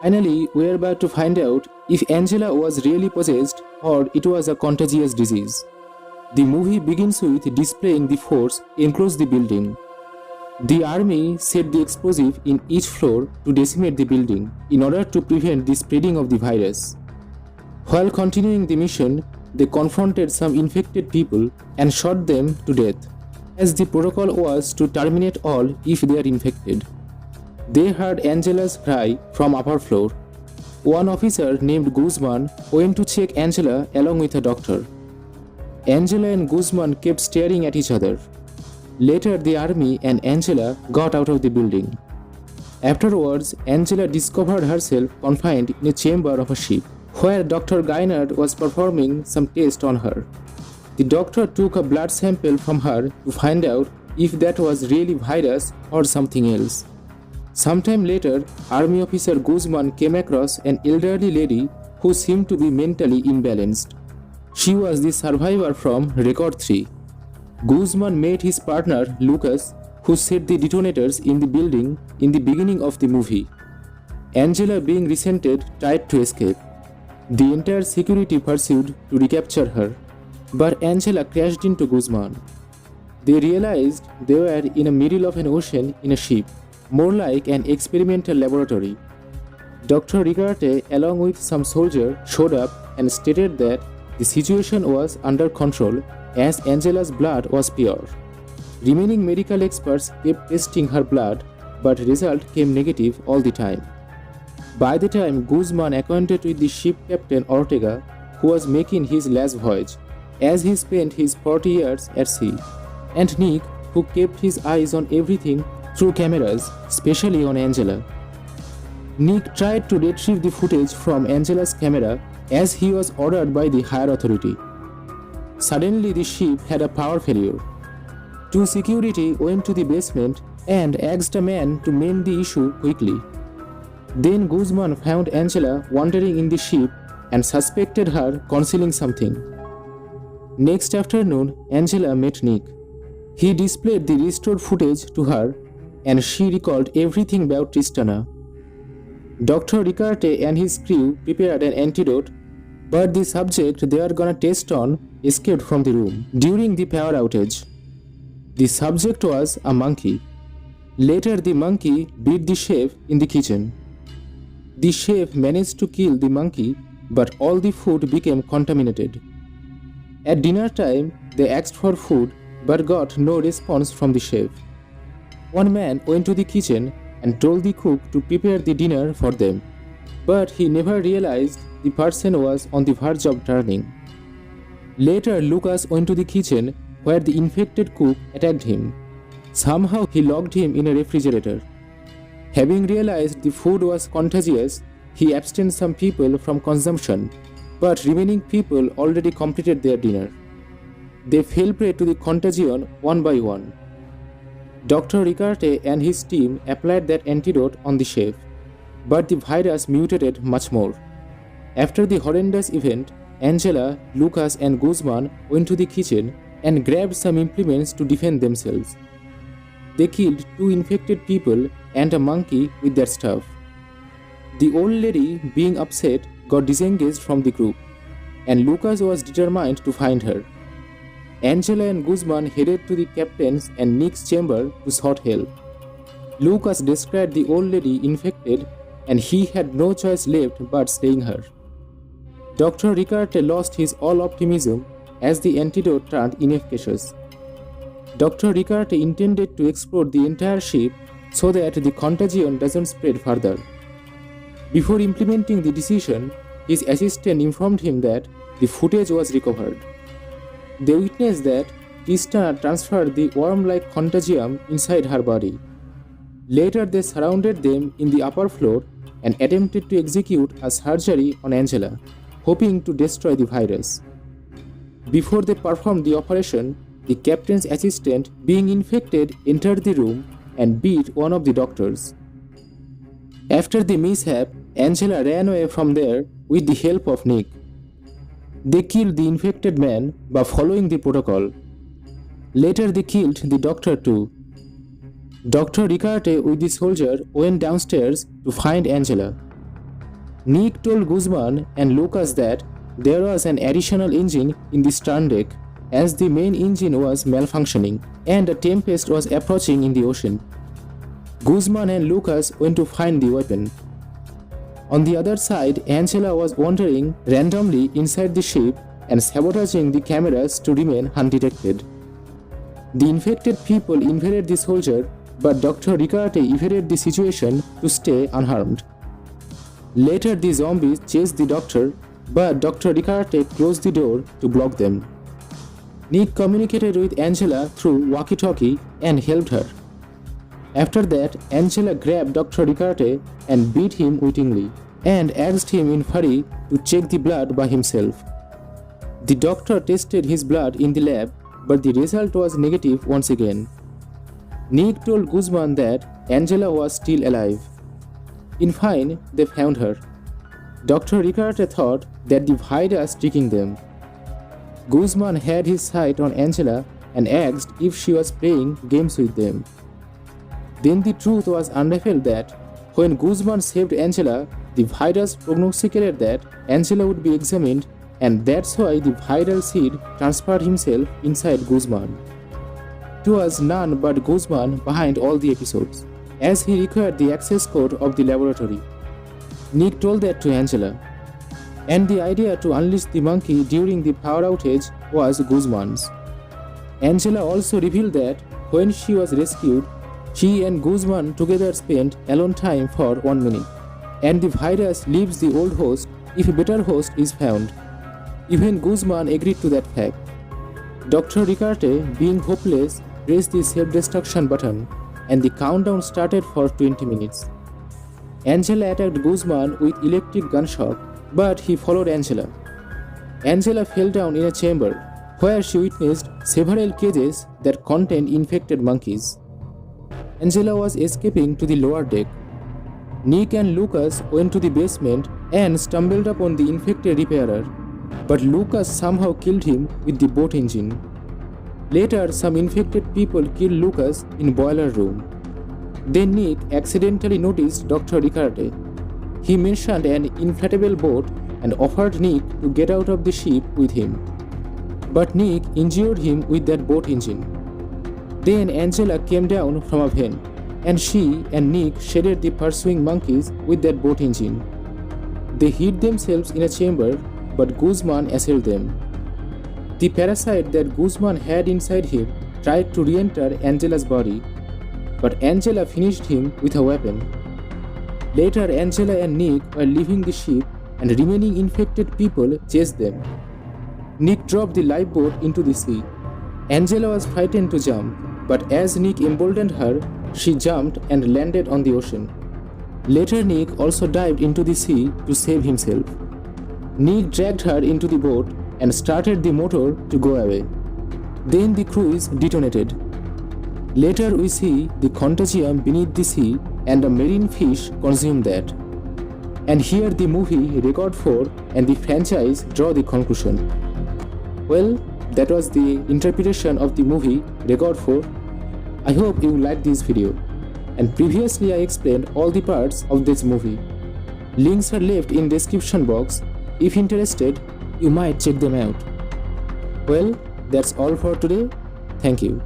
Finally, we are about to find out if Angela was really possessed or it was a contagious disease. The movie begins with displaying the force enclosed the building. The army set the explosive in each floor to decimate the building in order to prevent the spreading of the virus. While continuing the mission, they confronted some infected people and shot them to death, as the protocol was to terminate all if they are infected. They heard Angela's cry from upper floor. One officer named Guzman went to check Angela along with a doctor. Angela and Guzman kept staring at each other. Later, the army and Angela got out of the building. Afterwards, Angela discovered herself confined in a chamber of a ship, where Dr. Gainard was performing some tests on her. The doctor took a blood sample from her to find out if that was really virus or something else. Sometime later, Army officer Guzman came across an elderly lady who seemed to be mentally imbalanced. She was the survivor from Record 3. Guzman met his partner Lucas, who set the detonators in the building in the beginning of the movie. Angela, being resented, tried to escape. The entire security pursued to recapture her, but Angela crashed into Guzman. They realized they were in the middle of an ocean in a ship, more like an experimental laboratory. Dr. Ricarte, along with some soldiers, showed up and stated that the situation was under control as Angela's blood was pure. Remaining medical experts kept testing her blood, but result came negative all the time. By the time Guzman acquainted with the ship captain Ortega, who was making his last voyage, as he spent his 40 years at sea, and Nick, who kept his eyes on everything through cameras, especially on Angela. Nick tried to retrieve the footage from Angela's camera as he was ordered by the higher authority. Suddenly, the ship had a power failure. Two security went to the basement and asked a man to mend the issue quickly. Then Guzman found Angela wandering in the ship and suspected her concealing something. Next afternoon, Angela met Nick. He displayed the restored footage to her and she recalled everything about Tristana. Dr. Ricarte and his crew prepared an antidote, but the subject they were gonna test on escaped from the room during the power outage. The subject was a monkey. Later, the monkey beat the chef in the kitchen. The chef managed to kill the monkey, but all the food became contaminated. At dinner time, they asked for food but got no response from the chef. One man went to the kitchen and told the cook to prepare the dinner for them, but he never realized the person was on the verge of turning. Later, Lucas went to the kitchen where the infected cook attacked him. Somehow, he locked him in a refrigerator. Having realized the food was contagious, he abstained some people from consumption, but remaining people already completed their dinner. They fell prey to the contagion one by one. Dr. Ricarte and his team applied that antidote on the chef, but the virus mutated much more. After the horrendous event, Angela, Lucas, and Guzman went to the kitchen and grabbed some implements to defend themselves. They killed 2 infected people and a monkey with their stuff. The old lady, being upset, got disengaged from the group, and Lucas was determined to find her. Angela and Guzman headed to the captain's and Nick's chamber to sought help. Lucas described the old lady infected, and he had no choice left but slaying her. Dr. Ricarte lost his all optimism as the antidote turned inefficacious. Dr. Ricarte intended to explode the entire ship so that the contagion doesn't spread further. Before implementing the decision, his assistant informed him that the footage was recovered. They witnessed that Tristana transferred the worm-like contagium inside her body. Later, they surrounded them in the upper floor and attempted to execute a surgery on Angela, hoping to destroy the virus. Before they performed the operation, the captain's assistant, being infected, entered the room and beat one of the doctors. After the mishap, Angela ran away from there with the help of Nick. They killed the infected man by following the protocol. Later, they killed the doctor too. Dr. Ricarte with the soldier went downstairs to find Angela. Nick told Guzman and Lucas that there was an additional engine in the stern deck as the main engine was malfunctioning and a tempest was approaching in the ocean. Guzman and Lucas went to find the weapon. On the other side, Angela was wandering randomly inside the ship and sabotaging the cameras to remain undetected. The infected people invaded the soldier, but Dr. Ricarte evaded the situation to stay unharmed. Later, the zombies chased the doctor, but Dr. Ricarte closed the door to block them. Nick communicated with Angela through walkie-talkie and helped her. After that, Angela grabbed Dr. Ricarte and beat him wittingly and asked him in hurry to check the blood by himself. The doctor tested his blood in the lab, but the result was negative once again. Nick told Guzman that Angela was still alive. In fine, they found her. Dr. Ricarte thought that the virus tricking them. Guzman had his sight on Angela and asked if she was playing games with them. Then the truth was unraveled that when Guzman saved Angela, the virus prognosticated that Angela would be examined, and that's why the viral seed transferred himself inside Guzman. It was none but Guzman behind all the episodes, as he required the access code of the laboratory. Nick told that to Angela. And the idea to unleash the monkey during the power outage was Guzman's. Angela also revealed that when she was rescued, she and Guzman together spent alone time for 1 minute, and the virus leaves the old host if a better host is found. Even Guzman agreed to that fact. Dr. Ricarte, being hopeless, pressed the self-destruction button, and the countdown started for 20 minutes. Angela attacked Guzman with electric gunshot, but he followed Angela. Angela fell down in a chamber where she witnessed several cages that contained infected monkeys. Angela was escaping to the lower deck. Nick and Lucas went to the basement and stumbled upon the infected repairer, but Lucas somehow killed him with the boat engine. Later, some infected people killed Lucas in boiler room. Then Nick accidentally noticed Dr. Ricarte. He mentioned an inflatable boat and offered Nick to get out of the ship with him. But Nick injured him with that boat engine. Then Angela came down from a vent, and she and Nick shredded the pursuing monkeys with that boat engine. They hid themselves in a chamber, but Guzman assailed them. The parasite that Guzman had inside him tried to re-enter Angela's body, but Angela finished him with a weapon. Later, Angela and Nick were leaving the ship, and remaining infected people chased them. Nick dropped the lifeboat into the sea. Angela was frightened to jump, but as Nick emboldened her, she jumped and landed on the ocean. Later, Nick also dived into the sea to save himself. Nick dragged her into the boat and started the motor to go away. Then the cruise detonated. Later, we see the contagium beneath the sea and a marine fish consume that. And here the movie Record 4 and the franchise draw the conclusion. Well, that was the interpretation of the movie Record 4. I hope you liked this video. And previously I explained all the parts of this movie. Links are left in description box. If interested, you might check them out. Well, that's all for today. Thank you.